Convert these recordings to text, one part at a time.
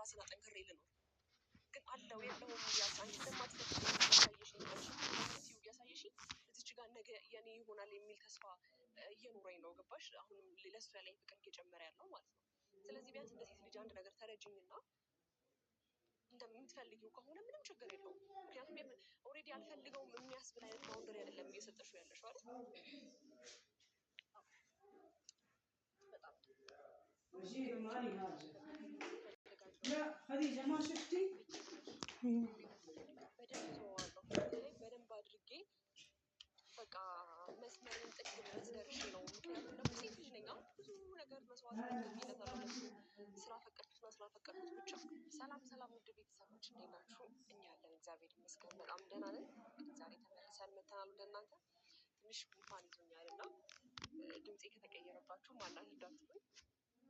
ራስን አጠንክሬ ልኖር ግን አለው የለውም ያሳንቺ እንደማትፈልጊ ያሳየሽኝ አንቺ ያሳየሽኝ እዚች ጋር ነገ የኔ ይሆናል የሚል ተስፋ እየኖረኝ ነው ገባሽ አሁንም ለሱ ያለኝ ፍቅር እየጨመረ ያለው ማለት ነው ስለዚህ ቢያንስ እንደ ሴት ልጅ አንድ ነገር ተረጅኝና እንደምትፈልጊው ከሆነ ምንም ችግር የለውም ምክንያቱም ኦሬዲ አልፈልገውም የሚያስብል አይነት ባውንደሪ አይደለም እየሰጠሽው ያለሽው አይደል وزير مالي هذا لا خديجة ما شفتي በደንብ አድርጌ በቃ መስመርን ጥግ ድረስ ደርሼ ነው ምክንያቱም ደግሞ ሴት ልጅ ነኝ ብዙ ነገር መስዋዕትነት ከፍዬለታለሁ ስላፈቀድኩትና ስላፈቀድኩት ብቻ ሰላም ውድ ቤተሰቦች እንዴት ናችሁ እኛ ያለን እግዚአብሔር ይመስገን በጣም ደህና ነን ዛሬ ተመልሰን መተናል ወደ እናንተ ትንሽ ጉንፋን ይዞኛል እና ድምፄ ከተቀየረባችሁ ማናደዳችሁኝ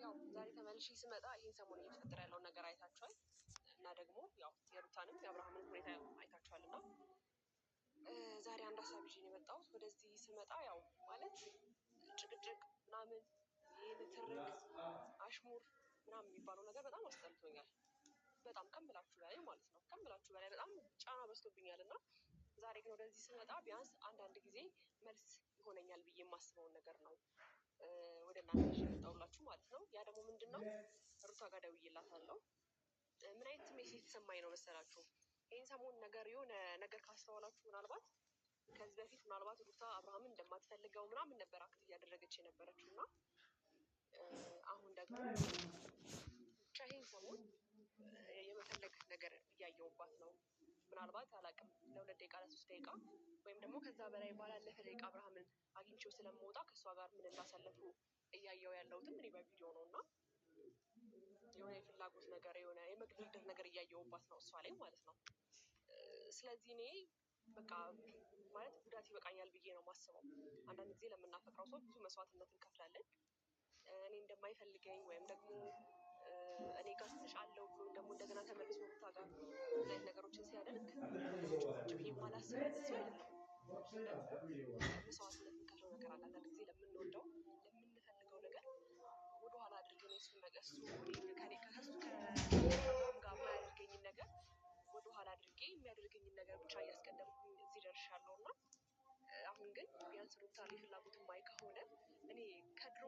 ያው ዛሬ ተመልሼ ስመጣ ይሄን ሰሞን እየተፈጠረ ያለውን ነገር አይታችኋል እና ደግሞ ያው የሩታንም የአብርሃምን ሁኔታ አይታችኋልና ዛሬ አንድ ሀሳብ ይዤ ነው የመጣሁት ወደዚህ ስመጣ ያው ማለት ጭቅጭቅ ምናምን ይሄን ትርክ አሽሙር ምናምን የሚባለው ነገር በጣም አስጠልቶኛል በጣም ከምላችሁ በላይ ማለት ነው ከምላችሁ በላይ በጣም ጫና በዝቶብኛል እና ዛሬ ግን ወደዚህ ስመጣ ቢያንስ አንዳንድ ጊዜ መልስ ይሆነኛል ብዬ የማስበውን ነገር ነው ወደ እናንተ ይመጣውላችሁ ማለት ነው ያ ደግሞ ምንድነው ሩታ ጋር ደውዬላታለሁ ምን አይነት ስሜት እየተሰማኝ ነው መሰላችሁ ይሄን ሰሞን ነገር የሆነ ነገር ካስተዋላችሁ ምናልባት ከዚህ በፊት ምናልባት ሩታ አብርሃምን እንደማትፈልገው ምናምን ነበር አክት እያደረገች የነበረችው እና አሁን ደግሞ ብቻ ይሄን ሰሞን የመፈለግ ነገር እያየሁባት ነው ምናልባት አላውቅም ለ2 ደቂቃ ለ3 ደቂቃ ወይም ደግሞ ከዛ በላይ ባላለፈ ደቂቃ አብርሃምን አግኝቼው ስለምወጣ ከእሷ ጋር ምን እንዳሳለፉ እያየው ያለሁትም እኔ በቪዲዮ ነው እና የሆነ የፍላጎት ነገር የሆነ የመግደልደል ነገር እያየሁባት ነው እሷ ላይ ማለት ነው ስለዚህ እኔ በቃ ማለት ጉዳት ይበቃኛል ብዬ ነው የማስበው አንዳንድ ጊዜ ለምናፈቅረው ሰው ብዙ መስዋዕትነት እንከፍላለን እኔ እንደማይፈልገኝ ወይም ደግሞ እኔ ጋር ትንሽ አለው ብሎ ደግሞ እንደገና ተመልሶ ሩታ ጋር ላይ ነገሮችን ሲያደርግ ቁጭ ብዬ የማላስብለት ሰው አይደለም መስዋዕትነት እንከፍለው ነገር አለ አንዳንድ ጊዜ ለምንወደው ለምንፈልገው ነገር ወደኋላ አድርገን የሱን ነገር እሱ ከሱ ጋር የማያደርገኝን ነገር ወደኋላ አድርጌ የሚያደርገኝን ነገር ብቻ እያስቀደምኩኝ እዚህ ደርሻለሁ እና አሁን ግን ቢያንስ ሩታ ላይ ፍላጎት የማይ ከሆነ እኔ ከድሮ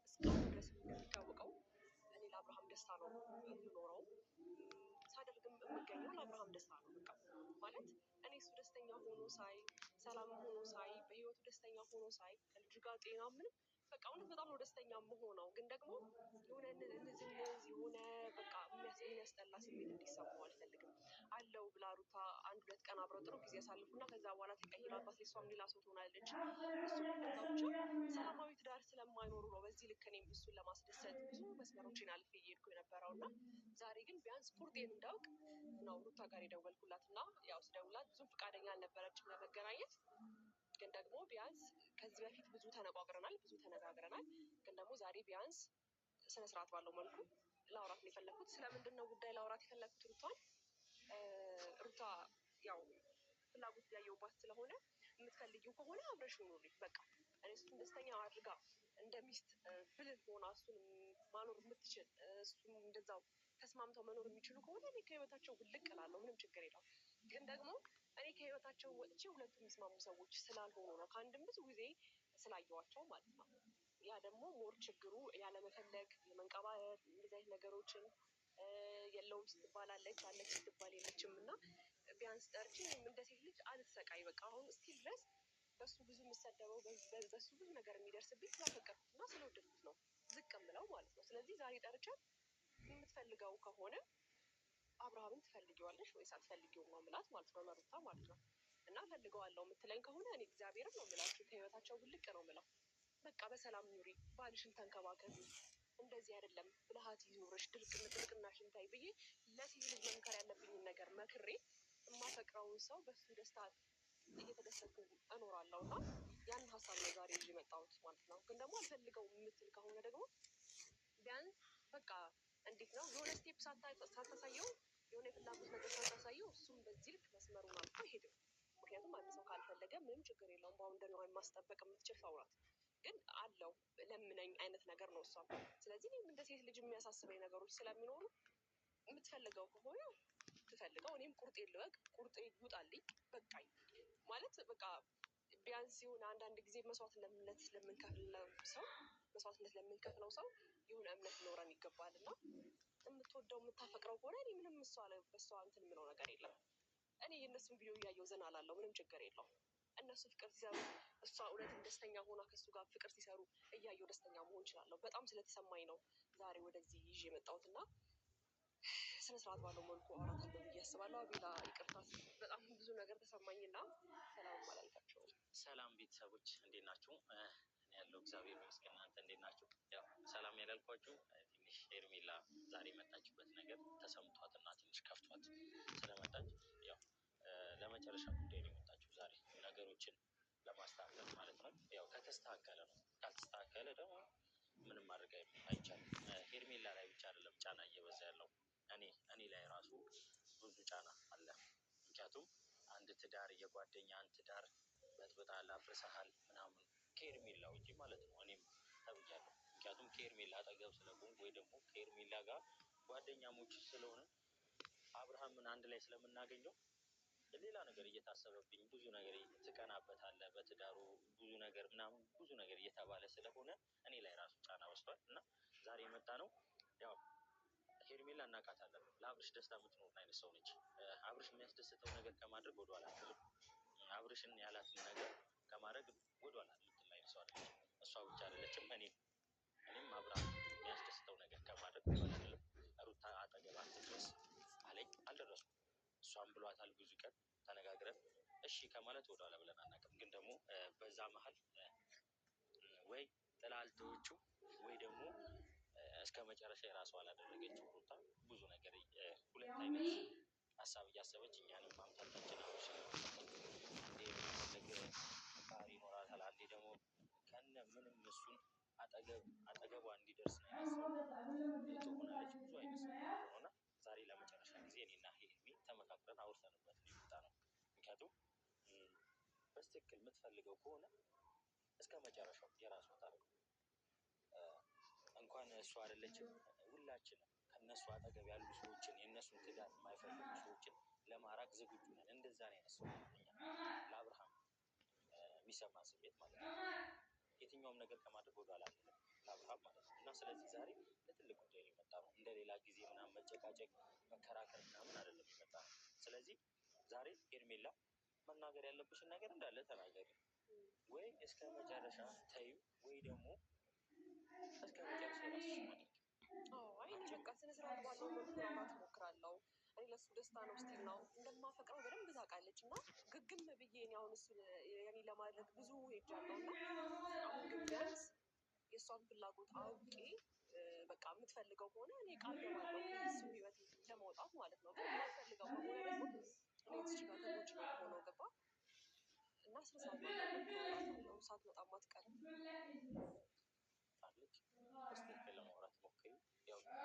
እስካሁን ድረስ እንደሚታወቀው እኔ ለአብርሃም ደስታ ነው የምኖረው ሳደርግም የምገኘው ለአብርሃም ደስታ ነው በቃ ማለት እኔ እሱ ደስተኛ ሆኖ ሳይ ሰላም ሆኖ ሳይ በህይወቱ ደስተኛ ሆኖ ሳይ ከልጁ ጋር ጤና ምንም በቃ እውነት በጣም ነው ደስተኛ የምሆነው ግን ደግሞ የሆነ እነዚህ የሆነ በቃ የሚያስጠላ ስሜት እንዲሰማው አልፈልግም አለው ብላ ሩታ 1-2 ቀን አብረው ጥሩ ጊዜ ያሳልፉና ከዛ በኋላ ተቀይራባት ሌሷም ሌላ ሰው ትሆናለች እሱም እንደዛ ብቻ ሰላማዊ ትዳር ስለማይኖሩ ነው በዚህ ልክ እኔም እሱን ለማስደሰት ብዙ መስመሮችን አልፌ እየሄድኩ የነበረው እና ዛሬ ግን ቢያንስ ቁርጤን እንዳውቅ ነው ሩታ ጋር የደወልኩላት እና ያው ስደውላት ብዙም ፈቃደኛ አልነበረችም ለመገናኘት ግን ደግሞ ቢያንስ ከዚህ በፊት ብዙ ተነጋግረናል ብዙ ተነጋግረናል ግን ደግሞ ዛሬ ቢያንስ ስነ ስርዓት ባለው መልኩ ላውራት ነው የፈለኩት ስለምንድን ነው ጉዳይ ላውራት የፈለኩት ሩታ ያው ፍላጎት ያየውባት ስለሆነ የምትፈልጊው ከሆነ አብረሽው ኑሪ በቃ እኔ እሱን ደስተኛ አድርጋ እንደሚስት ብልህ ሆና እሱን ማኖር የምትችል እሱም እንደዛው ተስማምተው መኖር የሚችሉ ከሆነ እኔ ከህይወታቸው ውልቅ እላለሁ ምንም ችግር የለውም ግን ደግሞ እኔ ከህይወታቸው ወጥቼ ሁለቱም የሚስማሙ ሰዎች ስላልሆኑ ነው ከአንድም ብዙ ጊዜ ስላየዋቸው ማለት ነው ያ ደግሞ ሞር ችግሩ ያለመፈለግ የመንቀባረር እንደዚህ አይነት ነገሮችን የለውም ስትባላለች አለች ስትባል የለችም እና ቢያንስ ጠርቼ እንደ ሴት ልጅ አልሰቃይ በቃ አሁን እስቲል ድረስ በሱ ብዙ የምሰደበው በሱ ብዙ ነገር የሚደርስብኝ ስላፈቀርኩት እና ስለወደድኩት ነው ዝቅ የምለው ማለት ነው ስለዚህ ዛሬ ጠርቻት የምትፈልገው ከሆነ አብርሃምን ትፈልጊዋለሽ ወይስ አትፈልጊውም ነው የምላት ማለት ነው ለሩታ ማለት ነው እና ፈልገዋለሁ የምትለኝ ከሆነ እኔ እግዚአብሔርም ነው የምላችሁ ከህይወታቸው ውልቅ ነው የምለው በቃ በሰላም ኑሪ ባልሽን ተንከባከቢ እንደዚህ አይደለም ብልሃት ይኑርሽ ድርቅናሽን ታይ ብዬ ለሴት ልጅ መምከር ያለብኝን ነገር መክሬ የማፈቅረውን ሰው በሱ ደስታ እየተደሰትኩ እኖራለሁ እና ያን ሀሳብ ነው ዛሬ ይዤ መጣሁት ማለት ነው ግን ደግሞ አልፈልገውም የምትል ከሆነ ደግሞ ቢያንስ በቃ እንዴት ነው የሆነ ስቴፕ ሳታሳየው የሆነ የፍላጎት ነገር ሳታሳየው እሱም በዚህ ልክ መስመሩን አልፎ አይሄድም ምክንያቱም አንድ ሰው ካልፈለገ ምንም ችግር የለውም ባውንደሪዋን ማስጠበቅ የምትችል ሰው ናት ግን አለው ለምነኝ አይነት ነገር ነው እሷም ስለዚህ እኔም እንደ ሴት ልጅ የሚያሳስበኝ ነገሮች ስለሚኖሩ የምትፈልገው ከሆነ ትፈልገው እኔም ቁርጤ ልወቅ ቁርጤ ይውጣልኝ በቃኝ ማለት በቃ ቢያንስ የሆነ አንዳንድ ጊዜ መስዋዕትነት ለምንከፍለው ሰው የሆነ እምነት ሊኖረን ይገባል እና የምትወደው የምታፈቅረው ከሆነ እኔ ምንም በሷ እንትን የምለው ነገር የለም። እኔ የእነሱን ቪዲዮ እያየሁ ዘና እላለሁ፣ ምንም ችግር የለውም። እነሱ ፍቅር ሲሰሩ እሷ እውነትም ደስተኛ ሆና ከእሱ ጋር ፍቅር ሲሰሩ እያየሁ ደስተኛ መሆን እችላለሁ። በጣም ስለተሰማኝ ነው ዛሬ ወደዚህ ይዤ የመጣሁት እና ስነ ስርዓት ባለው መልኩ አወራታለሁ ብዬ አስባለሁ። አቤላ ይቅርታ፣ በጣም ብዙ ነገር ተሰማኝና ሰላም አላልካቸውም። ሰላም ቤተሰቦች እንዴት ናችሁ? ያለው እግዚአብሔር ይመስገን። እናንተ እንዴት ናችሁ? ያው ሰላም ያላልኳችሁ ትንሽ ሄርሜላ ዛሬ የመጣችበት ነገር ተሰምቷት እና ትንሽ ከፍቷት ስለመጣች ያው ለመጨረሻ ጉዳይ ነው የመጣችው ዛሬ ነገሮችን ለማስተካከል ማለት ነው። ያው ከተስተካከለ ነው፣ ካልተስተካከለ ደግሞ ምንም ማድረግ አይቻልም። ሄርሜላ ላይ ብቻ አይደለም ጫና እየበዛ ያለው እኔ ላይ ራሱ ብዙ ጫና አለ። ምክንያቱም አንድ ትዳር የጓደኛን ትዳር በጥብጣል አፍርሰሃል ምናምን ከሄርሜላ ውጪ ማለት ነው እኔም ተብያለሁ። ምክንያቱም ከሄርሜላ አጠገብ ስለቆምኩ ወይ ደግሞ ከሄርሜላ ጋር ጓደኛሞች ስለሆነ አብርሃምን አንድ ላይ ስለምናገኘው ሌላ ነገር እየታሰበብኝ ብዙ ነገር ትቀናበታለህ በትዳሩ ብዙ ነገር ምናምን ብዙ ነገር እየተባለ ስለሆነ እኔ ላይ ራሱ ጫና ወስዷል እና ዛሬ የመጣ ነው። ያው ሄርሜላ እናውቃታለን፣ ለአብርሽ ደስታ የምትኖር አይነት ሰው ነች። አብርሽ የሚያስደስተው ነገር ከማድረግ ወደኋላ አትልም። አብርሽን ያላትን ነገር ከማድረግ ወደኋላ ልትል አይነት ሰው አይደለችም። እሷ ብቻ አይደለችም፣ እኔም አብርሃም የሚያስደስተው ነገር ከማድረግ ወደኋላ አትልም። ሩታ አጠገብ አትድረስ አለኝ፣ አልደረስኩም። እሷም ብሏታል ብዙ ቀን ተነጋግረን እሺ ከማለት ወደኋላ ብለን አናውቅም። ግን ደግሞ በዛ መሀል ወይ ጥላልቶቹ ወይ ደግሞ እስከ መጨረሻ የራሷ አላደረገችው ሩታ ብዙ ነገር ሁለት አይነት ሀሳብ እያሰበች እኛንም ማምታታችን አብርሽ አንዴ የሚፈልግ ባህሪ ይኖራታል፣ አንዴ ደግሞ ከነ ምንም እሱን አጠገቧ እንዲደርስ ነው ያሰበው ትሆናለች። ብዙ አይነት ሆኖና ዛሬ ለመጨረሻ ጊዜ እኔና ሄርሜ ተመካክረን አውርተንበት ነው የመጣ ነው። ምክንያቱም በስትክክል የምትፈልገው ከሆነ እስከ መጨረሻው የራሷ ታደርገው። እንኳን እሷ አይደለችም ሁላችንም ከነሱ አጠገብ ያሉ ሰዎችን የእነሱን ትዳር የማይፈልጉ ሰዎችን ለማራቅ ዝግጁ ነን። እንደዛ ነው ያነሳው ለአብርሃም የሚሰማን ስሜት ማለት ነው። የትኛውም ነገር ከማድረግ ወደኋላ አንልም ለአብርሃም ማለት ነው። እና ስለዚህ ዛሬ ለትልቅ ጉዳይ ነው የመጣ ነው። እንደሌላ ጊዜ ምናምን መጨቃጨቅ መከራከር ምናምን አይደለም የመጣ ነው። ስለዚህ ዛሬ ሄርሜላ መናገር ያለብሽን ነገር እንዳለ ተናገሪ፣ ወይ እስከ መጨረሻ ተይው፣ ወይ ደግሞ እስከ መጨረሻ ራስሽ ማድረግ። አይ በቃ ስነ ስርዓት ባለው መልኩ ማውራት እሞክራለሁ። እኔ ለሱ ደስታ ነው ስቲል ነው እንደማፈቅረው በደንብ ታውቃለች እና ግግም ብዬ እኔ አሁን እሱ የኔ ለማድረግ ብዙ ሄጃለሁ እና አሁን ግን ቢያንስ የእሷን ፍላጎት አውቄ በቃ የምትፈልገው ከሆነ እኔ ቃል ገባለሁ ከሱ ህይወት ለማውጣት ማለት ነው። ግን የማልፈልገው ከሆነ ደግሞ እኔ እዚህ ጋር ተጎጂ ነው የምሆነው። ገባ እና ስነ ስርዓት ባለው መልኩ አወራታለሁ። ሳትመጣም አትቀርም አለች። በስትክክል ለማውራት ሞክሪ። ያው ጊዜ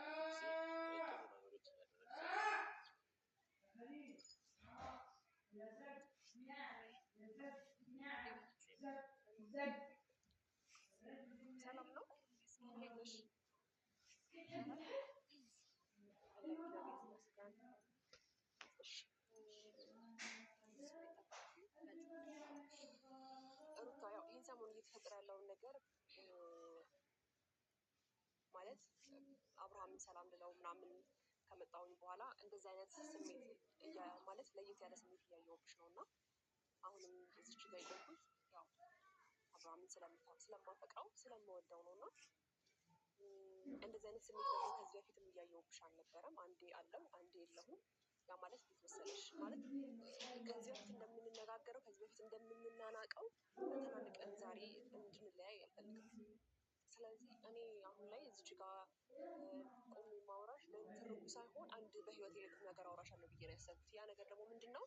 ጥሩ ነገሮች እያደረግሽ ሰላም ነው። እንዴት ነሽ? ሩታ ያው ይህን ሰሞን እየተፈጠረ ያለውን ነገር ማለት አብርሃምን ሰላም ልለው ምናምን ከመጣሁኝ በኋላ እንደዚህ አይነት ስሜት ማለት ለየት ያለ ስሜት እያየሁብሽ ነው እና አሁንም እዚች ጋር የቆምኩት ያው አብርሃምን ስለማፈቅረው ስለምወደው ነው እና እንደዚህ አይነት ስሜት ደግሞ ከዚህ በፊትም እያየሁብሽ አልነበረም። አንዴ አለው አንዴ የለሁም። ያ ማለት እንዴት መሰለሽ ማለት ከዚህ በፊት እንደምንነጋገረው ከዚህ በፊት እንደምንናናቀው ተናንቀን ዛሬ እንድንለያይ አልፈልግም። ስለዚህ እኔ አሁን ላይ እዚች ጋር ቆሜ ማውራሽ ለትርጉ ሳይሆን አንድ በህይወት የሌቁም ነገር አውራሻለሁ ብዬ ነው ያሰብኩት። ያ ነገር ደግሞ ምንድን ነው?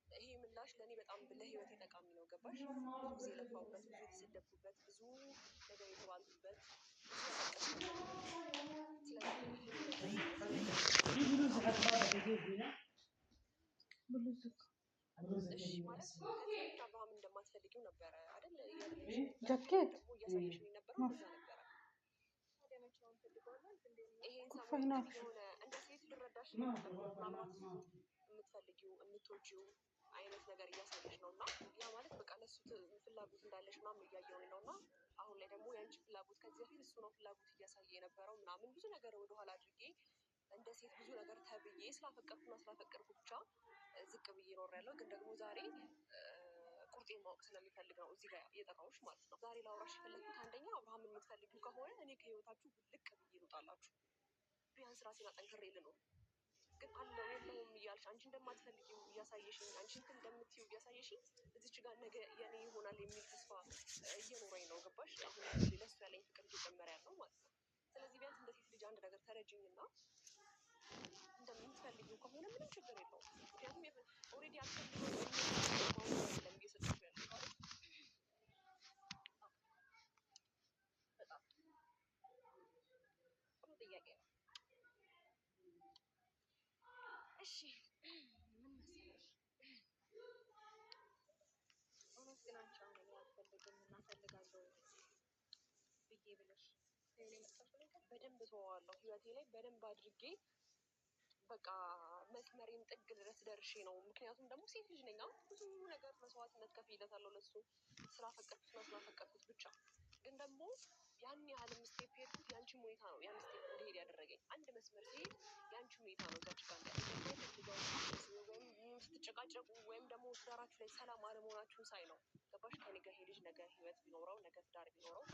ይሄ ምላሽ ለእኔ በጣም ለህይወቴ ጠቃሚ ነው። ገባሽ? ብዙ ጊዜ የለፋሁበት፣ ብዙ የተሰደብኩበት፣ ብዙ ነገር የተባልኩበት፣ ማለት አብርሃም እንደማትፈልጊው ነበረ አይደል? ጃኬት ደግሞ እያሳየሽ የነበረው እንደዛ ነበረ። ይሄን ሰሞን የሆነ እንደ ሴት የምትፈልጊው የምትወጂው አይነት ነገር እያሳየሽ ነው እና ያ ማለት በቃ ለሱ ፍላጎት እንዳለሽ ምናምን እያየሁኝ ነው እና አሁን ላይ ደግሞ የአንቺ ፍላጎት ከዚህ በፊት እሱ ነው ፍላጎት እያሳየ የነበረው ምናምን ብዙ ነገር ወደኋላ አድርጌ እንደ ሴት ብዙ ነገር ተብዬ ስላፈቀርኩና ስላፈቀርኩ ብቻ ዝቅ ብዬ እኖራለሁ። ግን ደግሞ ዛሬ ቁርጤን ማወቅ ስለሚፈልግ ነው እዚህ ጋር የጠራሁሽ ማለት ነው። ዛሬ ላውራሽ የፈለግኩት አንደኛ አብርሃምን የምትፈልጊው ከሆነ እኔ ከህይወታችሁ ውልቅ ብዬ ልውጣላችሁ። ቢያንስ ራሴን አጠንክሬ ልኖር። ግን አለው የለውም እያልሽ አንቺ እንደማትፈልጊው እያሳየሽኝ አንቺ እንትን እንደምትይው እያሳየሽኝ እዚች ጋር ነገ የኔ ይሆናል የሚል ተስፋ እየኖረኝ ነው። ገባሽ? አሁን ለሱ ያለኝ ፍቅር እየጨመረ ያለው ማለት ነው። ስለዚህ ቢያንስ እንደ ሴት ልጅ አንድ ነገር ተረጅኝና እንደምትፈልጊው ከሆነ ምንም ችግር የለውም። ምክንያቱም ኦልሬዲ አልፈልገው አይደለም እየሰጠሽ ያለው ማለት በጣም ጥሩ ጥያቄ ነው። እሺ ምን መሰለሽ እውነት ግን አንቺ አሁን እኔ አልፈልግም እና እፈልጋለሁ ብዬ ብለሽ በደንብ ተወዋለሁ። ህይወቴ ላይ በደንብ አድርጌ በቃ መስመሬን ጥግ ድረስ ደርሼ ነው። ምክንያቱም ደግሞ ሴት ልጅ ነኝ። ብዙ ነገር መስዋዕትነት ከፍዬለታለሁ ለሱ ስላፈቀርኩት ብቻ። ግን ደግሞ ያን ያህልም ስቴፕ ሄድኩት የአንቺም ሁኔታ ነው ያን ስቴፕ እንዲሄድ ያደረገኝ። አንድ መስመር ሲሄድ የአንቺ ሁኔታ ነው እዛች ጋር ወይም ስትጨቃጨቁ ወይም ደግሞ ትዳራችሁ ላይ ሰላም አለመሆናችሁን ሳይ ነው። ገባሽ? ከኔ ጋር ሄድሽ ነገ ህይወት ቢኖረው ነገ ትዳር ቢኖረው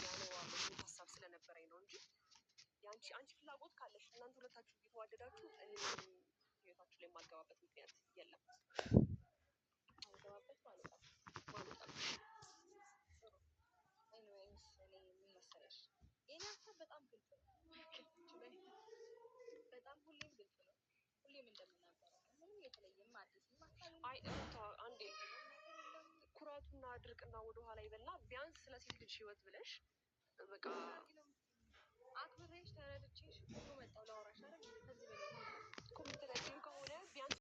ያኖረዋለሁ የሚል ሀሳብ ስለነበረኝ ነው እንጂ አንቺ ፍላጎት ካለሽ እናንተ ሁለታችሁ እየተዋደዳችሁ እኔ ህይወታችሁ ላይ የማልገባበት ምክንያት የለም። አልገባበት ማለት ነው። እኔ ምን መሰለሽ የኔ ሀሳብ በጣም ግልጽ ነው። በጣም ሁሌም ግልጽ ነው። ሁሌም እንደምናገረው ምንም የተለየም አዲስም አንዴ ኩራቱና ድርቅና ወደኋላ ይበልና ቢያንስ ስለ ሴት ልጅ ህይወት ብለሽ በቃ አክብሬሽ ተረድቼሽ ሁሉ መጣው ላወራሽ አይደል? ከዚህ በላይ እኮ የምትረጂኝ ከሆነ ቢያንስ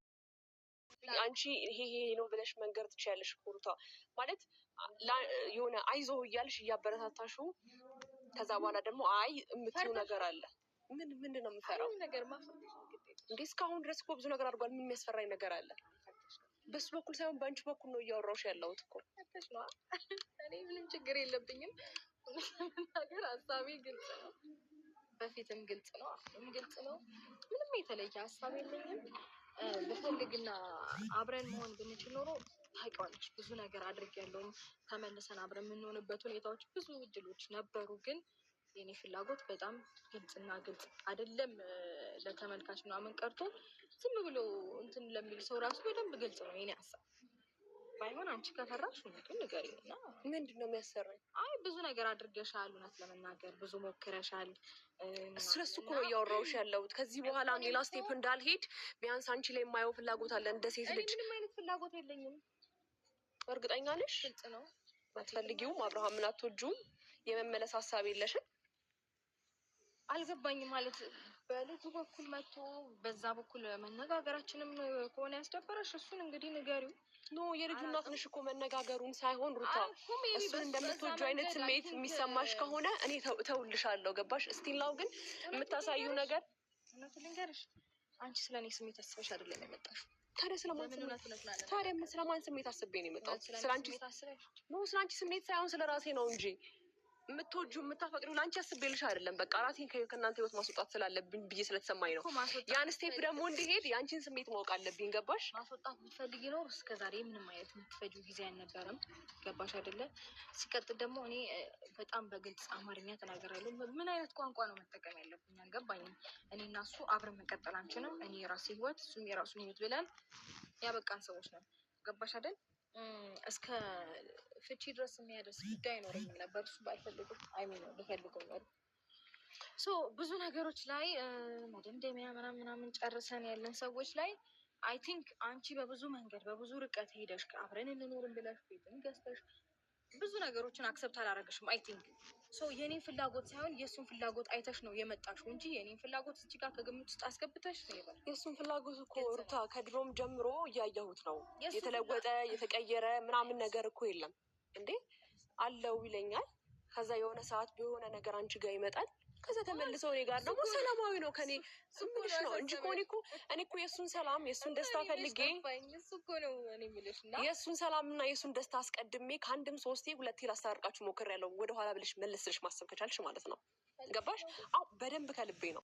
አንቺ ይሄ ነው ብለሽ መንገር ትችያለሽ። ኩሩታ ማለት የሆነ አይዞህ እያልሽ እያበረታታሽው ከዛ በኋላ ደግሞ አይ የምትይው ነገር አለ። ምንድን ነው የምፈራው ነገር እንዴ? እስካሁን ድረስ እኮ ብዙ ነገር አድርጓል። ምን የሚያስፈራኝ ነገር አለ? በሱ በኩል ሳይሆን በአንቺ በኩል ነው እያወራሁሽ ያለሁት እኮ። እኔ ምንም ችግር የለብኝም። ነገር ሀሳቤ ግልጽ ነው። በፊትም ግልጽ ነው፣ አሁንም ግልጽ ነው። ምንም የተለየ ሀሳብ የለኝም። ብፈልግና አብረን መሆን ብንችል ኖሮ ታውቂዋለሽ ብዙ ነገር አድርጌያለሁ። ተመልሰን አብረን የምንሆንበት ሁኔታዎች ብዙ እድሎች ነበሩ። ግን የኔ ፍላጎት በጣም ግልጽና ግልጽ አይደለም። ለተመልካች ምናምን ቀርቶ ዝም ብሎ እንትን ለሚል ሰው ራሱ በደንብ ግልጽ ነው የኔ ሀሳብ። ባይሆን አንቺ ከፈራሽ እውነቱን ንገሪኝና። ምንድን ነው የሚያሰራኝ? አይ ብዙ ነገር አድርገሻል፣ እውነት ለመናገር ብዙ ሞክረሻል። ስለሱ እኮ ነው እያወራሁሽ ያለሁት። ከዚህ በኋላ ሌላ ስቴፕ እንዳልሄድ ቢያንስ አንቺ ላይ የማየው ፍላጎት አለ እንደ ሴት ልጅ። ምንም አይነት ፍላጎት የለኝም። እርግጠኛ ነሽ? ግልጽ ነው። አትፈልጊውም? አብርሃምን አትወጂውም? የመመለስ ሀሳብ የለሽም? አልገባኝም ማለት በልጁ በኩል መጥቶ በዛ በኩል መነጋገራችንም ከሆነ ያስደበረሽ እሱን እንግዲህ ንገሪው። ኖ የልጁ እናት ነሽ እኮ መነጋገሩን ሳይሆን ሩታ፣ እሱን እንደምትወጁ አይነት ስሜት የሚሰማሽ ከሆነ እኔ ተውልሻለሁ። ገባሽ? እስቲላው ግን የምታሳዩ ነገር እውነቱን ልንገርሽ፣ አንቺ ስለኔ ስሜት አስበሽ አይደለም የመጣሽው። ታዲያ ስለማን ስሜት አስቤ ነው የመጣሁት? ስለአንቺ ስሜት ሳይሆን ስለ ራሴ ነው እንጂ የምትወጂው የምታፈቅሪው ለአንቺ አስቤልሽ አይደለም። በቃ ራሴን ከእናንተ ህይወት ማስወጣት ስላለብኝ ብዬ ስለተሰማኝ ነው። ያን ስቴፕ ደግሞ እንዲሄድ የአንቺን ስሜት ማወቅ አለብኝ። ገባሽ? ማስወጣት ብትፈልጊ ነው እስከዛሬ ምንም አይነት የምትፈጂው ጊዜ አልነበረም። ገባሽ አይደለ? ሲቀጥል ደግሞ እኔ በጣም በግልጽ አማርኛ ተናገራለሁ። ምን አይነት ቋንቋ ነው መጠቀም ያለብኝ አልገባኝም። እኔ እና እሱ አብረን መቀጠል አንችልም። እኔ የራሴ ህይወት፣ እሱም የራሱን ህይወት ብለን ያበቃን ሰዎች ነው። ገባሽ አይደል? እስከ ፍቺ ድረስ የሚያደርስ ጉዳይ አይኖረኝም ነበር እሱ ባይፈልግም። ልፈልገው ነበር። ብዙ ነገሮች ላይ መደምደሚያ ምናምን ጨርሰን ያለን ሰዎች ላይ አይ ቲንክ አንቺ በብዙ መንገድ በብዙ ርቀት ሄደሽ አብረን እንኖርም ብለሽ ቤትን ገዝተሽ ብዙ ነገሮችን አክሰብት አላደረግሽም። አይ ቲንክ የኔን ፍላጎት ሳይሆን የእሱን ፍላጎት አይተሽ ነው የመጣሽው እንጂ የኔን ፍላጎት እዚህ ጋር ከግምት ውስጥ አስገብተሽ ነው። የእሱን ፍላጎት እኮ ሩታ ከድሮም ጀምሮ እያየሁት ነው። የተለወጠ የተቀየረ ምናምን ነገር እኮ የለም እንዴ። አለው ይለኛል። ከዛ የሆነ ሰዓት በሆነ ነገር አንቺ ጋር ይመጣል። ከዛ ተመልሰው እኔ ጋር ደግሞ ሰላማዊ ነው ከኔ ስምልሽ ነው እንጂ እኔ እኮ የእሱን ሰላም የእሱን ደስታ ፈልጌ እሱ እኮ ነው እኔ የምልሽ እና የእሱን ሰላምና የእሱን ደስታ አስቀድሜ ከአንድም 3 ላስታርቃችሁ ሞክሬያለሁ። ወደኋላ ብለሽ መለስልሽ ማሰብ ከቻልሽ ማለት ነው። ገባሽ? አዎ በደንብ ከልቤ ነው።